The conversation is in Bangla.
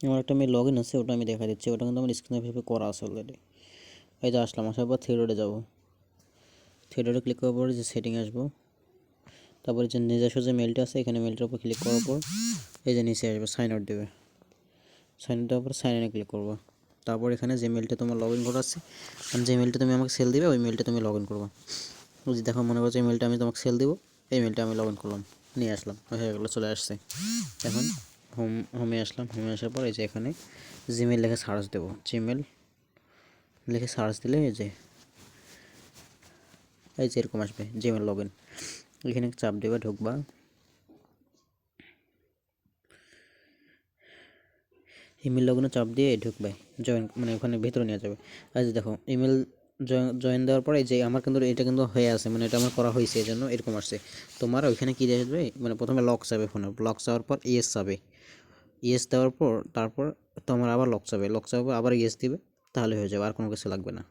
আমার একটা মেয়ে লগ ইন আছে, ওটা আমি দেখা দিচ্ছি। ওটা কিন্তু আমার স্ক্রিনে ভেবে করা আছে অলরেডি। এই যে আসলাম, আসার পর থ্রেডে যাবো। থ্রেডে ক্লিক করার পর যে সেটিং আসবো, তারপরে যে নিজস্ব যে মেলটা আছে এখানে মেলটার উপর ক্লিক করার পর এই যে নিচে আসবে সাইন আউট দেবে। সাইন আউট দেওয়ার পর সাইন ইনে ক্লিক করবো। তারপর এখানে যে মেলটা তোমার লগ ইন করা আছে, মানে যে মেলটা তুমি আমাকে সেল দিবে ওই মেলটা তুমি লগ ইন করবো। বুঝি দেখো, মনে করছো এই মেলটা আমি তোমাকে সেল দিব, এই মেলটা আমি লগ ইন করলাম, নিয়ে আসলাম, হয়ে গেলো, চলে আসছে। এখন হোমে আসলাম। হোমে আসার পর এই যে এখানে জিমেল লিখে সার্চ দেবো। জিমেল লিখে সার্চ দিলে এই যে এরকম আসবে জিমেল লগ ইন। এখানে চাপ দেবে, ঢুকবা। ইমেল লগ ইনে চাপ দিয়ে ঢুকবে, জয়েন মানে ওখানে ভেতরে নিয়ে যাবে। আর যে দেখো ইমেল জয়েন দেওয়ার পরে যে আমার কিন্তু এটা কিন্তু হয়ে আছে, মানে এটা আমার করা হয়েছে, এই জন্য এরকম আসছে। তোমার ওইখানে কী আসবে, মানে প্রথমে লক চাবে, ফোনে লক চাওয়ার পর ইয়েস চাবে। ইয়েস দেওয়ার পর তারপর তোমার আবার লক চাবে, লক চাবে আবার ইয়েস দিবে, তাহলে হয়ে যাবে, আর কোনো কিছু লাগবে না।